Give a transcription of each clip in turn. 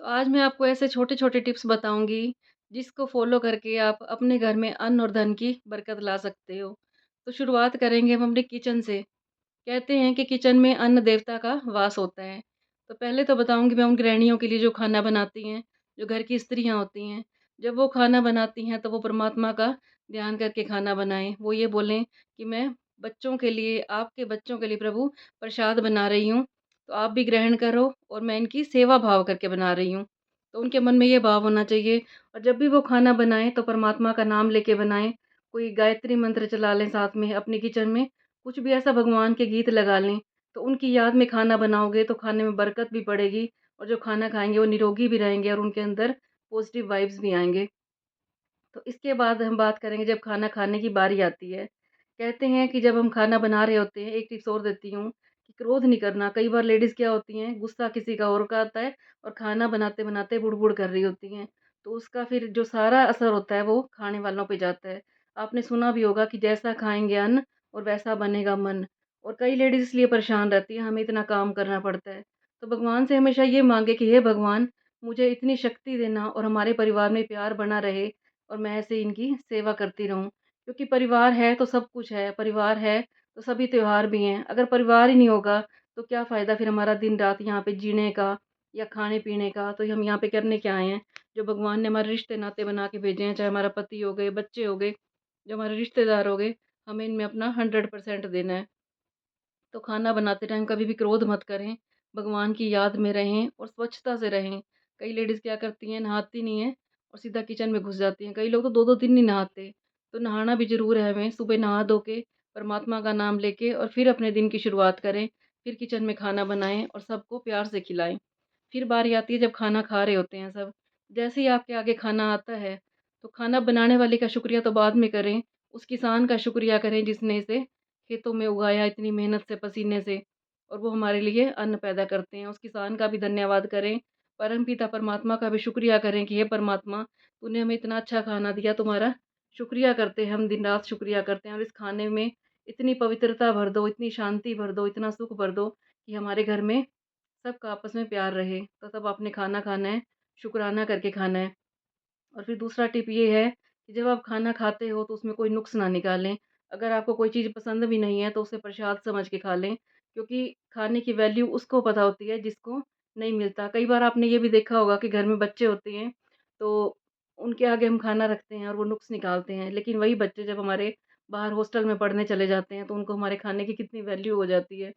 तो आज मैं आपको ऐसे छोटे-छोटे टिप्स बताऊँगी, जिसको फ़ॉलो करके आप अपने घर में अन्न और धन की बरकत ला सकते हो। तो शुरुआत करेंगे हम अपने किचन से। कहते हैं कि किचन में अन्न देवता का वास होता है। तो पहले तो बताऊँगी मैं उन गृहिणियों के लिए जो खाना बनाती हैं, जो घर की स्त्रियाँ होती हैं। जब वो खाना बनाती हैं, तो वो परमात्मा का ध्यान करके खाना बनाएँ। वो ये बोलें कि मैं बच्चों के लिए, आपके बच्चों के लिए प्रभु प्रसाद बना रही हूँ, तो आप भी ग्रहण करो और मैं इनकी सेवा भाव करके बना रही हूँ। तो उनके मन में ये भाव होना चाहिए और जब भी वो खाना बनाएँ, तो परमात्मा का नाम लेके बनाएँ। कोई गायत्री मंत्र चला लें साथ में अपने किचन में, कुछ भी ऐसा भगवान के गीत लगा लें, तो उनकी याद में खाना बनाओगे तो खाने में बरकत भी पड़ेगी और जो खाना खाएँगे वो निरोगी भी रहेंगे और उनके अंदर पॉज़िटिव वाइब्स भी आएँगे। तो इसके बाद हम बात करेंगे जब खाना खाने की बारी आती है। कहते हैं कि जब हम खाना बना रहे होते हैं, एक टिप्स और देती हूँ कि क्रोध नहीं करना। कई बार लेडीज़ क्या होती हैं, गुस्सा किसी का और का आता है और खाना बनाते-बनाते बुड़-बुड़ कर रही होती हैं। तो उसका फिर जो सारा असर होता है वो खाने वालों पे जाता है। आपने सुना भी होगा कि जैसा खाएँगे अन्न और वैसा बनेगा मन। और कई लेडीज़ इसलिए परेशान रहती हैं, हमें इतना काम करना पड़ता है। तो भगवान से हमेशा ये माँगे कि हे भगवान, मुझे इतनी शक्ति देना और हमारे परिवार में प्यार बना रहे और मैं ऐसे इनकी सेवा करती रहूँ। क्योंकि परिवार है तो सब कुछ है, परिवार है तो सभी त्योहार भी हैं। अगर परिवार ही नहीं होगा तो क्या फ़ायदा फिर हमारा दिन-रात यहाँ पे जीने का या खाने-पीने का, तो हम यहाँ पे करने क्या आए हैं? जो भगवान ने हमारे रिश्ते-नाते बना के भेजे हैं, चाहे हमारा पति हो गए, बच्चे हो गए, जो हमारे रिश्तेदार हो गए, हमें इनमें अपना 100% देना है। तो खाना बनाते टाइम कभी भी क्रोध मत करें, भगवान की याद में रहें और स्वच्छता से रहें। कई लेडीज़ क्या करती हैं, नहाती नहीं हैं और सीधा किचन में घुस जाती हैं। कई लोग तो 2-2 दिन नहीं नहाते। तो नहाना भी ज़रूर है हमें, सुबह नहा धो के परमात्मा का नाम लेके और फिर अपने दिन की शुरुआत करें। फिर किचन में खाना बनाएँ और सबको प्यार से खिलाएँ। फिर बारी आती है जब खाना खा रहे होते हैं सब। जैसे ही आपके आगे खाना आता है, तो खाना बनाने वाले का शुक्रिया तो बाद में करें, उस किसान का शुक्रिया करें जिसने इसे खेतों में उगाया इतनी मेहनत से, पसीने से और वो हमारे लिए अन्न पैदा करते हैं। उस किसान का भी धन्यवाद करें, परमपिता परमात्मा का भी शुक्रिया करें कि हे परमात्मा, तूने हमें इतना अच्छा खाना दिया, तुम्हारा शुक्रिया करते हैं, हम दिन-रात शुक्रिया करते हैं और इस खाने में इतनी पवित्रता भर दो, इतनी शांति भर दो, इतना सुख भर दो कि हमारे घर में सबका आपस में प्यार रहे। तो तब आपने खाना खाना है, शुकराना करके खाना है। और फिर दूसरा टिप ये है कि जब आप खाना खाते हो तो उसमें कोई नुक्स ना निकालें। अगर आपको कोई चीज़ पसंद भी नहीं है तो उसे प्रसाद समझ के खा लें, क्योंकि खाने की वैल्यू उसको पता होती है जिसको नहीं मिलता। कई बार आपने ये भी देखा होगा कि घर में बच्चे होते हैं, तो उनके आगे हम खाना रखते हैं और वो नुक्स निकालते हैं। लेकिन वही बच्चे जब हमारे बाहर हॉस्टल में पढ़ने चले जाते हैं, तो उनको हमारे खाने की कितनी वैल्यू हो जाती है।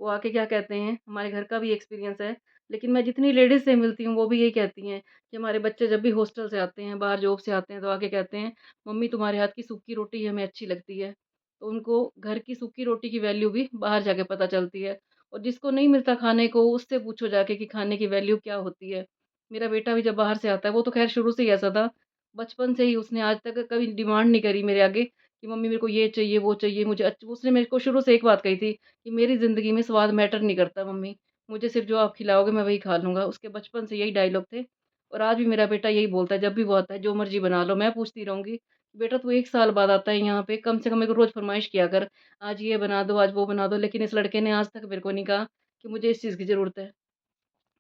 वो आके क्या कहते हैं, हमारे घर का भी एक्सपीरियंस है, लेकिन मैं जितनी लेडीज़ से मिलती हूँ, वो भी यही कहती हैं कि हमारे बच्चे जब भी हॉस्टल से आते हैं, बाहर जॉब से आते हैं, तो आके कहते हैं, "मम्मी तुम्हारे हाथ की सूखी रोटी हमें अच्छी लगती है।" तो उनको घर की सूखी रोटी की वैल्यू भी बाहर जाके पता चलती है। और जिसको नहीं मिलता खाने को, उससे पूछो जाके कि खाने की वैल्यू क्या होती है। मेरा बेटा भी जब बाहर से आता है, वो तो ख़ैर शुरू से ही ऐसा था। बचपन से ही उसने आज तक कभी डिमांड नहीं करी मेरे आगे कि मम्मी मेरे को ये चाहिए, वो चाहिए, मुझे उसने मेरे को शुरू से एक बात कही थी कि मेरी ज़िंदगी में स्वाद मैटर नहीं करता मम्मी, मुझे सिर्फ़ जो आप खिलाओगे मैं वही खा लूँगा। उसके बचपन से यही डायलॉग थे। और आज भी मेरा बेटा यही बोलता है, जब भी वो आता है, "जो मर्ज़ी बना लो।" मैं पूछती रहूँगी, "बेटा तू 1 साल बाद आता है यहाँ पे, कम से कम मेरे को रोज़ फ़रमाइश किया कर, आज ये बना दो, आज वो बना दो।" लेकिन इस लड़के ने आज तक मेरे को नहीं कहा कि मुझे इस चीज़ की ज़रूरत है।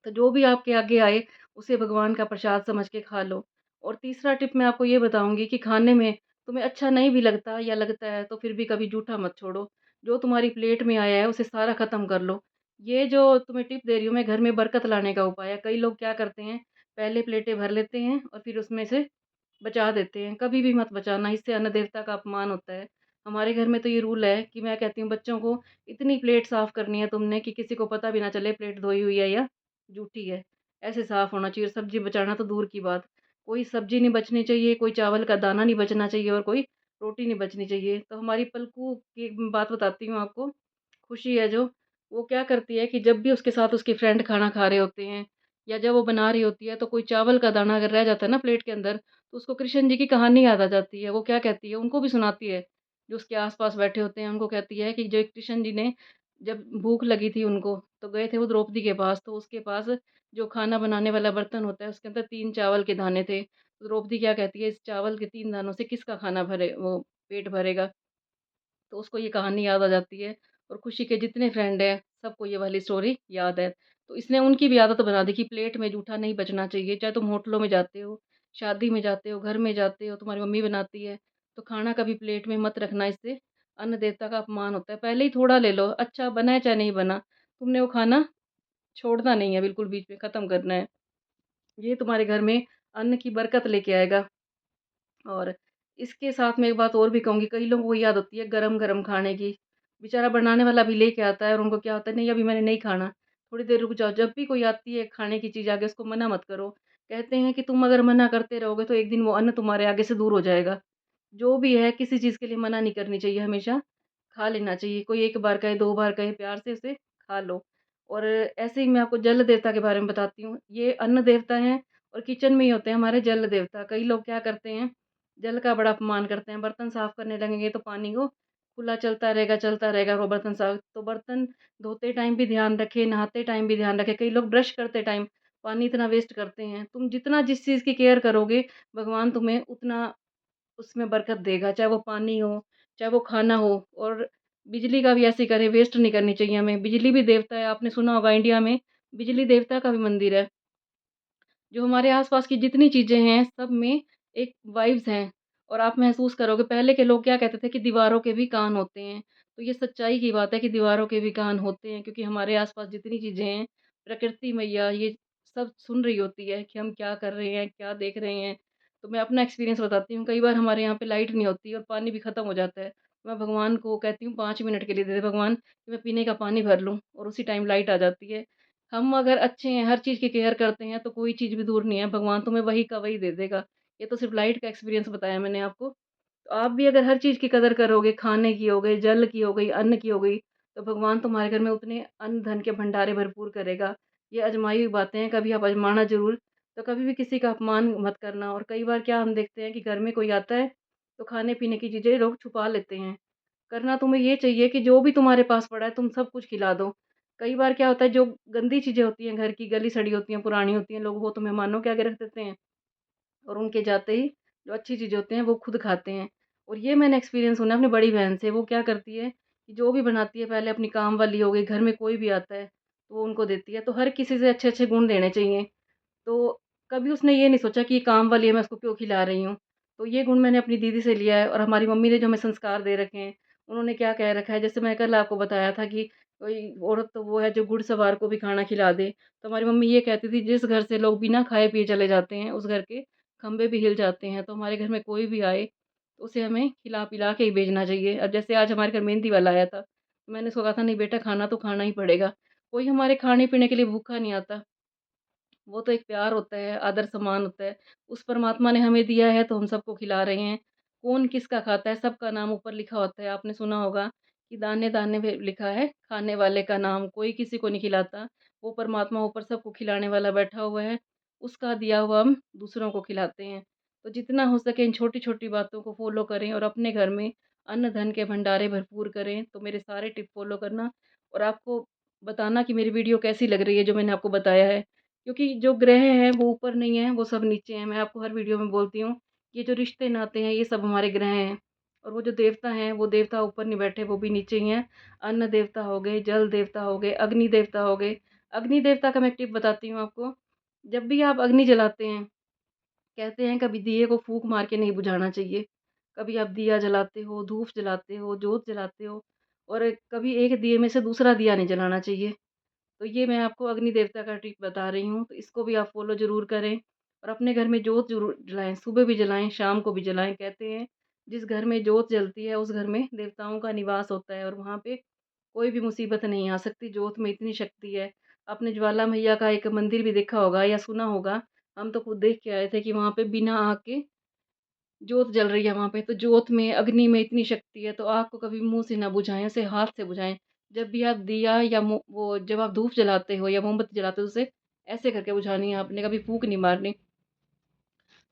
तो जो भी आपके आगे आए, उसे भगवान का प्रसाद समझ के खा लो। और तीसरा टिप मैं आपको ये बताऊँगी कि खाने में तुम्हें अच्छा नहीं भी लगता या लगता है, तो फिर भी कभी जूठा मत छोड़ो। जो तुम्हारी प्लेट में आया है, उसे सारा ख़त्म कर लो। ये जो तुम्हें टिप दे रही हूँ मैं, घर में बरकत लाने का उपाय है। कई लोग क्या करते हैं, पहले प्लेटें भर लेते हैं और फिर उसमें से बचा देते हैं। कभी भी मत बचाना, इससे अन्न देवता का अपमान होता है। हमारे घर में तो ये रूल है कि मैं कहती हूँ बच्चों को, इतनी प्लेट साफ़ करनी है तुमने कि किसी को पता भी ना चले प्लेट धोई हुई है या जूठी है। ऐसे साफ़ होना चाहिए, सब्ज़ी बचाना तो दूर की बात। कोई सब्ज़ी नहीं बचनी चाहिए, कोई चावल का दाना नहीं बचना चाहिए और कोई रोटी नहीं बचनी चाहिए। तो हमारी पलकू की बात बताती हूँ आपको, खुशी है जो, वो क्या करती है कि जब भी उसके साथ उसके फ्रेंड खाना खा रहे होते हैं या जब वो बना रही होती है, तो कोई चावल का दाना अगर रह जाता है ना प्लेट के अंदर, तो उसको कृष्ण जी की कहानी याद आ जाती है। वो क्या कहती है, उनको भी सुनाती है, जो उसके आस-पास बैठे होते हैं, उनको कहती है कि जो कृष्ण जी ने जब भूख लगी थी उनको, तो गए थे वो द्रौपदी के पास, तो उसके पास जो खाना बनाने वाला बर्तन होता है, उसके अंदर 3 चावल के दाने थे। तो द्रौपदी क्या कहती है, इस चावल के 3 दानों से किसका खाना भरे वो पेट भरेगा? तो उसको ये कहानी याद आ जाती है और खुशी के जितने फ्रेंड हैं, सबको ये वाली स्टोरी याद है। तो इसने उनकी भी आदत बना दी कि प्लेट में जूठा नहीं बचना चाहिए, चाहे तुम होटलों में जाते हो, शादी में जाते हो, घर में जाते हो, तुम्हारी मम्मी बनाती है, तो खाना कभी प्लेट में मत रखना, इससे अन्न देवता का अपमान होता है। पहले ही थोड़ा ले लो, अच्छा बना है चाहे नहीं बना, तुमने वो खाना छोड़ना नहीं है, बिल्कुल बीच में ख़त्म करना है। ये तुम्हारे घर में अन्न की बरकत लेके आएगा। और इसके साथ मैं एक बात और भी कहूँगी, कई लोगों को ये आदत होती है गरम-गरम खाने की। बेचारा बनाने वाला भी लेके आता है और उनको क्या होता है, नहीं अभी मैंने नहीं खाना, थोड़ी देर रुक जाओ। जब भी कोई आती है खाने की चीज़ आगे, उसको मना मत करो। कहते हैं कि तुम अगर मना करते रहोगे तो एक दिन वो अन्न तुम्हारे आगे से दूर हो जाएगा। जो भी है किसी चीज़ के लिए मना नहीं करनी चाहिए, हमेशा खा लेना चाहिए। कोई 1 बार कहे, 2 बार कहे, प्यार से उसे खा लो। और ऐसे ही मैं आपको जल देवता के बारे में बताती हूँ। ये अन्न देवता हैं और किचन में ही होते हैं हमारे जल देवता। कई लोग क्या करते हैं, जल का बड़ा अपमान करते हैं। बर्तन साफ़ करने लगेंगे तो पानी को खुला चलता रहेगा वो बर्तन साफ़। तो बर्तन धोते टाइम भी ध्यान रखें, नहाते टाइम भी ध्यान रखें। कई लोग ब्रश करते टाइम पानी इतना वेस्ट करते हैं। तुम जितना जिस चीज़ की केयर करोगे, भगवान तुम्हें उतना उसमें बरकत देगा, चाहे वो पानी हो, चाहे वो खाना हो। और बिजली का भी ऐसे ही करें, वेस्ट नहीं करनी चाहिए हमें। बिजली भी देवता है, आपने सुना होगा इंडिया में बिजली देवता का भी मंदिर है। जो हमारे आस-पास की जितनी चीज़ें हैं, सब में एक वाइब्स हैं और आप महसूस करोगे। पहले के लोग क्या कहते थे कि दीवारों के भी कान होते हैं, तो ये सच्चाई की बात है कि दीवारों के भी कान होते हैं, क्योंकि हमारे आस-पास जितनी चीज़ें हैं, प्रकृति मैया ये सब सुन रही होती है कि हम क्या कर रहे हैं, क्या देख रहे हैं। तो मैं अपना एक्सपीरियंस बताती हूँ, कई बार हमारे यहाँ पे लाइट नहीं होती और पानी भी खत्म हो जाता है। मैं भगवान को कहती हूँ 5 मिनट के लिए दे दे भगवान कि मैं पीने का पानी भर लूँ, और उसी टाइम लाइट आ जाती है। हम अगर अच्छे हैं, हर चीज़ की केयर करते हैं, तो कोई चीज़ भी दूर नहीं है, भगवान तुम्हें वही का वही दे देगा। ये तो सिर्फ़ लाइट का एक्सपीरियंस बताया मैंने आपको। तो आप भी अगर हर चीज़ की कदर करोगे, खाने की हो गई, जल की हो गई, अन्न की हो गई, तो भगवान तुम्हारे घर में उतने अन्न-धन के भंडारे भरपूर करेगा। ये आज़माई हुई बातें हैं, कभी आप आज़माना ज़रूर। तो कभी भी किसी का अपमान मत करना। और कई बार क्या हम देखते हैं कि घर में कोई आता है, तो खाने-पीने की चीज़ें लोग छुपा लेते हैं। करना तुम्हें ये चाहिए कि जो भी तुम्हारे पास पड़ा है, तुम सब कुछ खिला दो। कई बार क्या होता है, जो गंदी चीज़ें होती हैं घर की, गली-सड़ी होती हैं, पुरानी होती हैं, लोग वो तो मेहमानों के आगे रख देते हैं और उनके जाते ही जो अच्छी चीज़ें होती हैं, वो खुद खाते हैं। और ये मैंने एक्सपीरियंस सुना है अपनी बड़ी बहन से। वो क्या करती है कि जो भी बनाती है, पहले अपनी काम वाली हो गई, घर में कोई भी आता है, तो वो उनको देती है। तो हर किसी से अच्छे-अच्छे गुण देने चाहिए। तो कभी उसने ये नहीं सोचा कि ये काम वाली है, मैं उसको क्यों खिला रही हूँ। तो ये गुण मैंने अपनी दीदी से लिया है। और हमारी मम्मी ने जो हमें संस्कार दे रखे हैं, उन्होंने क्या कह रखा है, जैसे मैं कल आपको बताया था कि कोई औरत तो वो है जो घुड़सवार को भी खाना खिला दे। तो हमारी मम्मी ये कहती थी, जिस घर से लोग बिना खाए-पिए चले जाते हैं, उस घर के खंभे भी हिल जाते हैं। तो हमारे घर में कोई भी आए, तो उसे हमें खिला-पिला के ही भेजना चाहिए। अब जैसे आज हमारे घर मेहंदी वाला आया था, तो मैंने उसको कहा था, नहीं बेटा खाना तो खाना ही पड़ेगा। कोई हमारे खाने-पीने के लिए भूखा नहीं आता। वो तो एक प्यार होता है, आदर-सम्मान होता है। उस परमात्मा ने हमें दिया है तो हम सबको खिला रहे हैं। कौन किसका खाता है, सबका नाम ऊपर लिखा होता है। आपने सुना होगा कि दाने-दाने पे लिखा है खाने वाले का नाम, कोई किसी को नहीं खिलाता। वो परमात्मा ऊपर सबको खिलाने वाला बैठा हुआ है, उसका दिया हुआ हम दूसरों को खिलाते हैं। तो जितना हो सके इन छोटी-छोटी बातों को फ़ॉलो करें और अपने घर में अन्न-धन के भंडारे भरपूर करें। तो मेरे सारे टिप फ़ॉलो करना और आपको बताना कि मेरी वीडियो कैसी लग रही है, जो मैंने आपको बताया है। क्योंकि जो ग्रह हैं वो ऊपर नहीं है, वो सब नीचे हैं। मैं आपको हर वीडियो में बोलती हूँ, ये जो रिश्ते-नाते हैं ये सब हमारे ग्रह हैं। और वो जो देवता हैं, वो देवता ऊपर नहीं बैठे, वो भी नीचे ही हैं। अन्न देवता हो गए, जल देवता हो गए, अग्नि देवता हो गए। अग्नि देवता का मैं एक टिप बताती हूँ आपको। जब भी आप अग्नि जलाते हैं, कहते हैं कभी दिए को फूँक मार के नहीं बुझाना चाहिए। कभी आप दिया जलाते हो, धूप जलाते हो, जोत जलाते हो, और कभी एक दिए में से दूसरा दिया नहीं जलाना चाहिए। तो ये मैं आपको अग्नि देवता का ट्रिक बता रही हूँ, तो इसको भी आप फ़ॉलो ज़रूर करें और अपने घर में जोत ज़रूर जलाएँ, सुबह भी जलाएँ, शाम को भी जलाएँ। कहते हैं जिस घर में जोत जलती है उस घर में देवताओं का निवास होता है और वहाँ पे कोई भी मुसीबत नहीं आ सकती, जोत में इतनी शक्ति है। आपने ज्वाला मैया का एक मंदिर भी देखा होगा या सुना होगा, हम तो खुद देख के आए थे कि वहाँ पे बिना आग के जोत जल रही है वहाँ पे। तो जोत में, अग्नि में इतनी शक्ति है, तो आग को कभी मुँह से ना बुझाएँ, उसे हाथ से बुझाएँ। जब भी आप दिया या वो जब आप धूप जलाते हो या मोमबत्ती जलाते हो, उसे ऐसे करके बुझानी है आपने, कभी फूँक नहीं मारनी।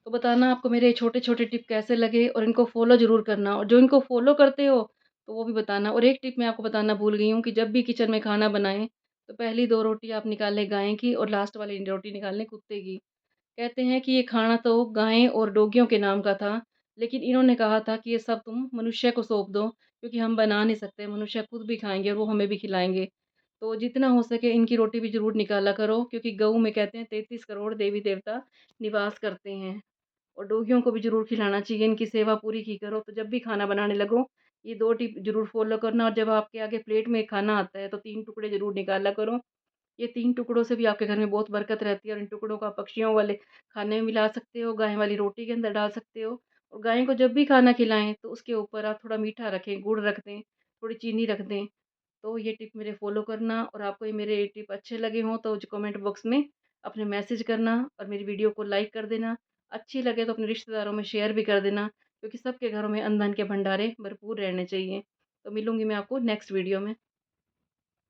तो बताना आपको मेरे छोटे-छोटे टिप कैसे लगे और इनको फ़ॉलो ज़रूर करना, और जो इनको फ़ॉलो करते हो, तो वो भी बताना। और एक टिप मैं आपको बताना भूल गई हूँ कि जब भी किचन में खाना बनाएँ, तो पहली 2 रोटी आप निकालें गाय की और लास्ट वाली रोटी निकालें कुत्ते की। कहते हैं कि ये खाना तो गाय और डोगियों के नाम का था, लेकिन इन्होंने कहा था कि ये सब तुम मनुष्य को सौंप दो, क्योंकि हम बना नहीं सकते, मनुष्य खुद भी खाएँगे और वो हमें भी खिलाएँगे। तो जितना हो सके इनकी रोटी भी ज़रूर निकाला करो, क्योंकि गऊ में कहते हैं 33 करोड़ देवी-देवता निवास करते हैं। और डोगियों को भी ज़रूर खिलाना चाहिए, इनकी सेवा पूरी की करो। तो जब भी खाना बनाने लगो, ये 2 टिप ज़रूर फ़ॉलो करना, और जब आपके आगे प्लेट में खाना आता है, तो 3 टुकड़े ज़रूर निकाला करो। ये 3 टुकड़ों से भी आपके घर में बहुत बरकत रहती है, और इन टुकड़ों को आप पक्षियों वाले खाने में मिला सकते हो, गाय वाली रोटी के अंदर डाल सकते हो। और गाय को जब भी खाना खिलाएँ, तो उसके ऊपर आप थोड़ा मीठा रखें, गुड़ रख दें, थोड़ी चीनी रख दें। तो ये टिप मेरे फ़ॉलो करना, और आपको ये मेरे टिप अच्छे लगे हों तो जो कमेंट बॉक्स में अपने मैसेज करना, और मेरी वीडियो को लाइक कर देना। अच्छी लगे तो अपने रिश्तेदारों में शेयर भी कर देना, क्योंकि सबके घरों में अन्न-धन के भंडारे भरपूर रहने चाहिए। तो मिलूँगी मैं आपको नेक्स्ट वीडियो में।